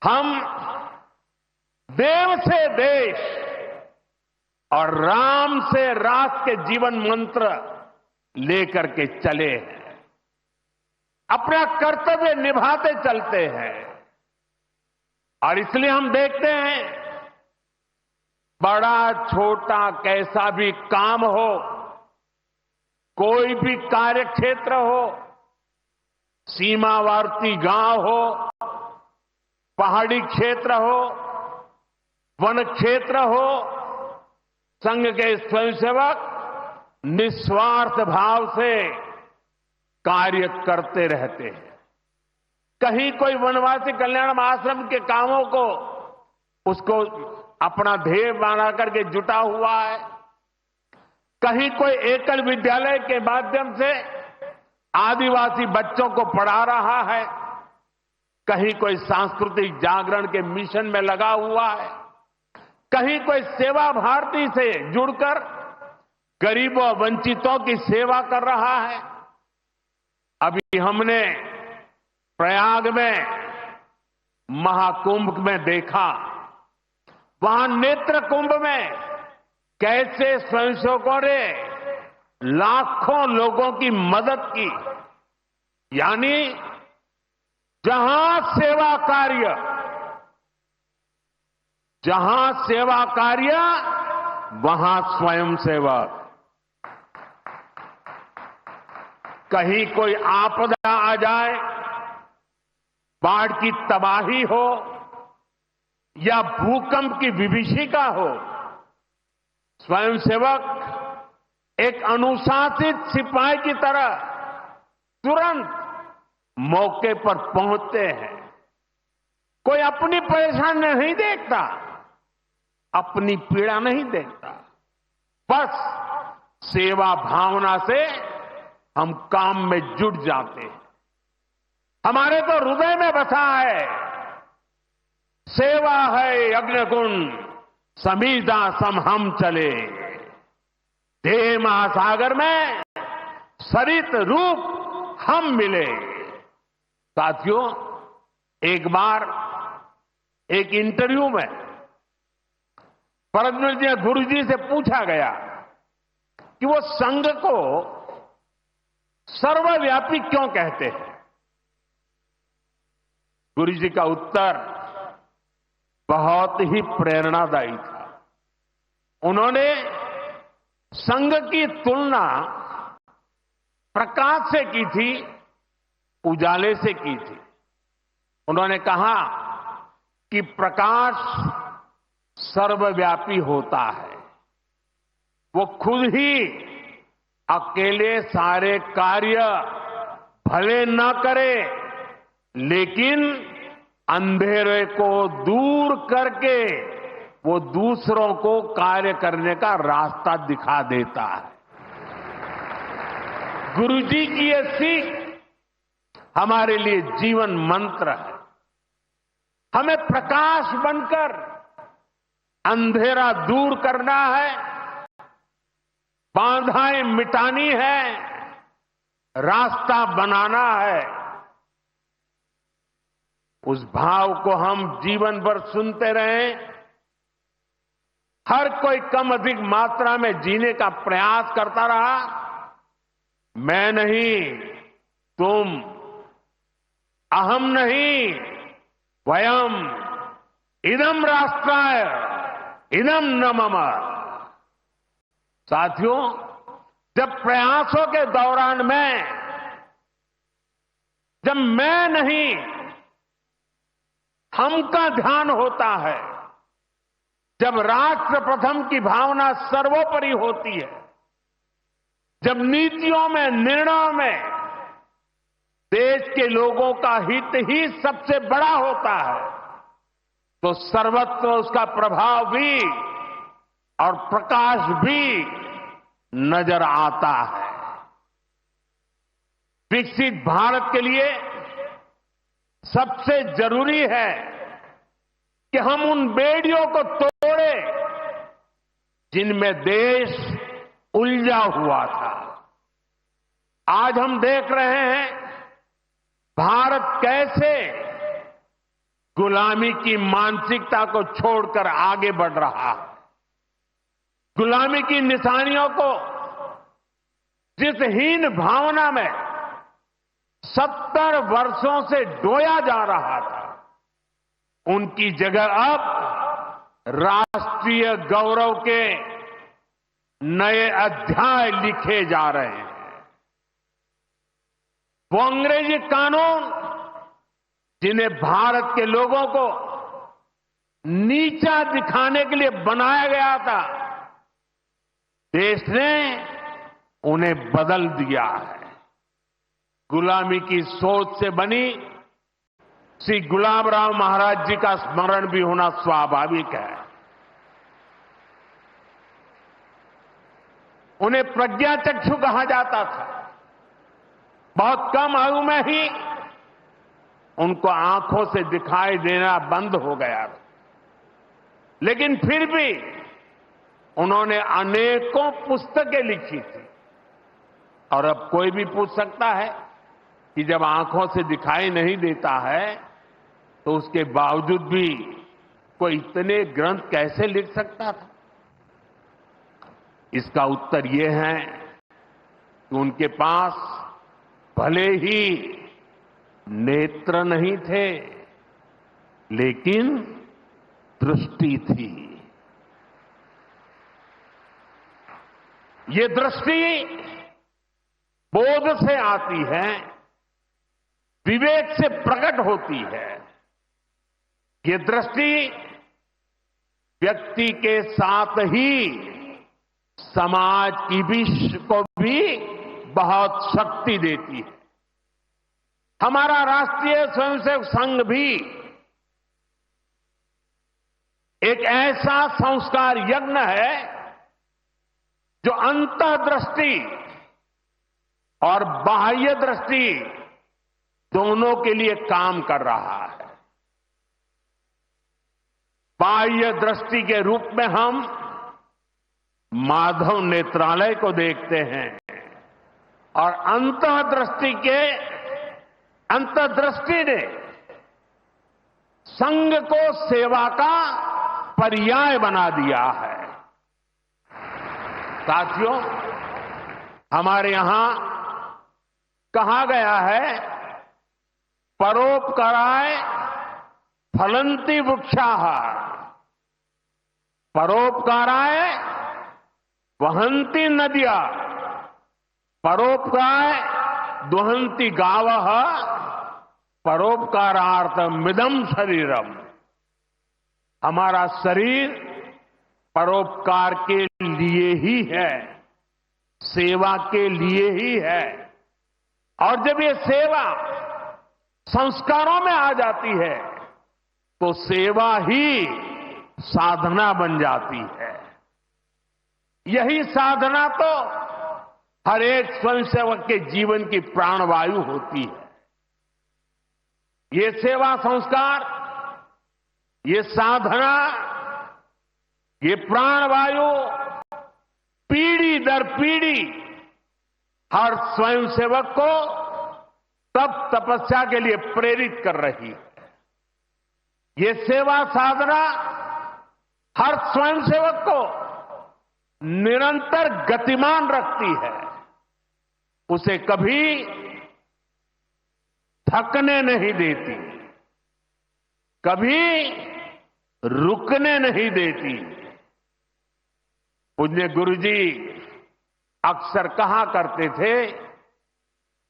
हम देव से देश और राम से राष्ट्र के जीवन मंत्र लेकर के चले हैं, अपना कर्तव्य निभाते चलते हैं। और इसलिए हम देखते हैं, बड़ा छोटा कैसा भी काम हो, कोई भी कार्य क्षेत्र हो, सीमावर्ती गांव हो, पहाड़ी क्षेत्र हो, वन क्षेत्र हो, संघ के स्वयंसेवक निस्वार्थ भाव से कार्य करते रहते हैं। कहीं कोई वनवासी कल्याण आश्रम के कामों को उसको अपना ध्येय बना करके जुटा हुआ है, कहीं कोई एकल विद्यालय के माध्यम से आदिवासी बच्चों को पढ़ा रहा है, कहीं कोई सांस्कृतिक जागरण के मिशन में लगा हुआ है, कहीं कोई सेवा भारती से जुड़कर गरीबों वंचितों की सेवा कर रहा है। अभी हमने प्रयाग में महाकुंभ में देखा, वहां नेत्र कुंभ में कैसे स्वयंसेवकों ने लाखों लोगों की मदद की। यानी जहां सेवा कार्य वहां स्वयंसेवक। कहीं कोई आपदा आ जाए, बाढ़ की तबाही हो या भूकंप की विभीषिका हो, स्वयंसेवक एक अनुशासित सिपाही की तरह तुरंत मौके पर पहुंचते हैं। कोई अपनी परेशानी नहीं देखता, अपनी पीड़ा नहीं देखता, बस सेवा भावना से हम काम में जुट जाते हैं। हमारे तो हृदय में बसा है, सेवा है अग्निकुंड समीधा सम हम चले, देह महासागर में सरित रूप हम मिले। साथियों, एक बार एक इंटरव्यू में परमपूज्य गुरु जी से पूछा गया कि वो संघ को सर्वव्यापी क्यों कहते हैं। गुरु जी का उत्तर बहुत ही प्रेरणादायी था। उन्होंने संघ की तुलना प्रकाश से की थी, उजाले से की थी। उन्होंने कहा कि प्रकाश सर्वव्यापी होता है, वो खुद ही अकेले सारे कार्य भले न करे, लेकिन अंधेरे को दूर करके वो दूसरों को कार्य करने का रास्ता दिखा देता है। गुरुजी की ये सीख हमारे लिए जीवन मंत्र है। हमें प्रकाश बनकर अंधेरा दूर करना है, बाधाएं मिटानी है, रास्ता बनाना है। उस भाव को हम जीवन भर सुनते रहें। हर कोई कम अधिक मात्रा में जीने का प्रयास करता रहा। मैं नहीं, तुम, अहम नहीं, वयम, इदम राष्ट्राय, इदम न मम। साथियों, जब प्रयासों के दौरान जब मैं नहीं, हम का ध्यान होता है, जब राष्ट्र प्रथम की भावना सर्वोपरि होती है, जब नीतियों में, निर्णयों में देश के लोगों का हित ही सबसे बड़ा होता है, तो सर्वत्र उसका प्रभाव भी और प्रकाश भी नजर आता है। विकसित भारत के लिए सबसे जरूरी है कि हम उन बेड़ियों को तोड़े जिनमें देश उलझा हुआ था। आज हम देख रहे हैं भारत कैसे गुलामी की मानसिकता को छोड़कर आगे बढ़ रहा है। गुलामी की निशानियों को जिस हीन भावना में 70 वर्षों से डोया जा रहा था, उनकी जगह अब राष्ट्रीय गौरव के नए अध्याय लिखे जा रहे हैं। वो अंग्रेजी कानून जिन्हें भारत के लोगों को नीचा दिखाने के लिए बनाया गया था, देश ने उन्हें बदल दिया है। गुलामी की सोच से बनी श्री गुलाबराव महाराज जी का स्मरण भी होना स्वाभाविक है। उन्हें प्रज्ञाचक्षु कहा जाता था। बहुत कम आयु में ही उनको आंखों से दिखाई देना बंद हो गया था, लेकिन फिर भी उन्होंने अनेकों पुस्तकें लिखी थी। और अब कोई भी पूछ सकता है कि जब आंखों से दिखाई नहीं देता है तो उसके बावजूद भी कोई इतने ग्रंथ कैसे लिख सकता था? इसका उत्तर यह है कि उनके पास भले ही नेत्र नहीं थे, लेकिन दृष्टि थी। ये दृष्टि बोध से आती है, विवेक से प्रकट होती है। ये दृष्टि व्यक्ति के साथ ही समाज की को भी बहुत शक्ति देती है। हमारा राष्ट्रीय स्वयंसेवक संघ भी एक ऐसा संस्कार यज्ञ है जो अंतर्दृष्टि और बाह्य दृष्टि दोनों के लिए काम कर रहा है। बाह्य दृष्टि के रूप में हम माधव नेत्रालय को देखते हैं और अंतर्दृष्टि ने संघ को सेवा का पर्याय बना दिया है। साथियों, हमारे यहां कहा गया है, परोपकाराय फलंति वृक्षाः, परोपकाराय वहन्ति नद्यः, परोपकाराय दुहन्ति गावः, परोपकारार्थमिदं शरीरम। हमारा शरीर परोपकार के लिए ही है, सेवा के लिए ही है। और जब ये सेवा संस्कारों में आ जाती है तो सेवा ही साधना बन जाती है। यही साधना तो हर एक स्वयंसेवक के जीवन की प्राणवायु होती है। ये सेवा संस्कार, ये साधना, ये प्राणवायु पीढ़ी दर पीढ़ी हर स्वयंसेवक को तप तपस्या के लिए प्रेरित कर रही है। ये सेवा साधना हर स्वयंसेवक को निरंतर गतिमान रखती है, उसे कभी थकने नहीं देती, कभी रुकने नहीं देती। पूज्य गुरुजी अक्सर कहा करते थे,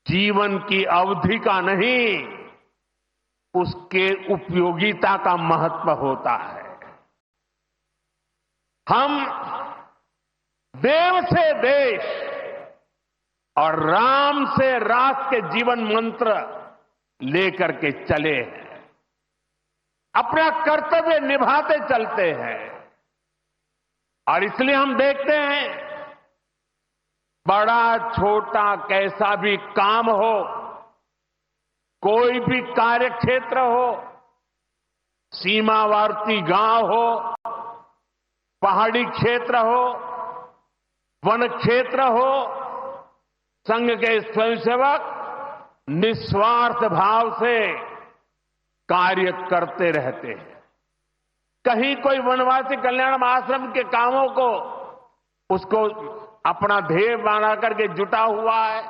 जीवन की अवधि का नहीं, उसके उपयोगिता का महत्व होता है। हम देव से देश और राम से राष्ट्र के जीवन मंत्र लेकर के चले हैं, अपना कर्तव्य निभाते चलते हैं। और इसलिए हम देखते हैं, बड़ा छोटा कैसा भी काम हो, कोई भी कार्य क्षेत्र हो, सीमावर्ती गांव हो, पहाड़ी क्षेत्र हो, वन क्षेत्र हो, संघ के स्वयंसेवक निस्वार्थ भाव से कार्य करते रहते हैं। कहीं कोई वनवासी कल्याण आश्रम के कामों को उसको अपना ध्येय बना करके जुटा हुआ है,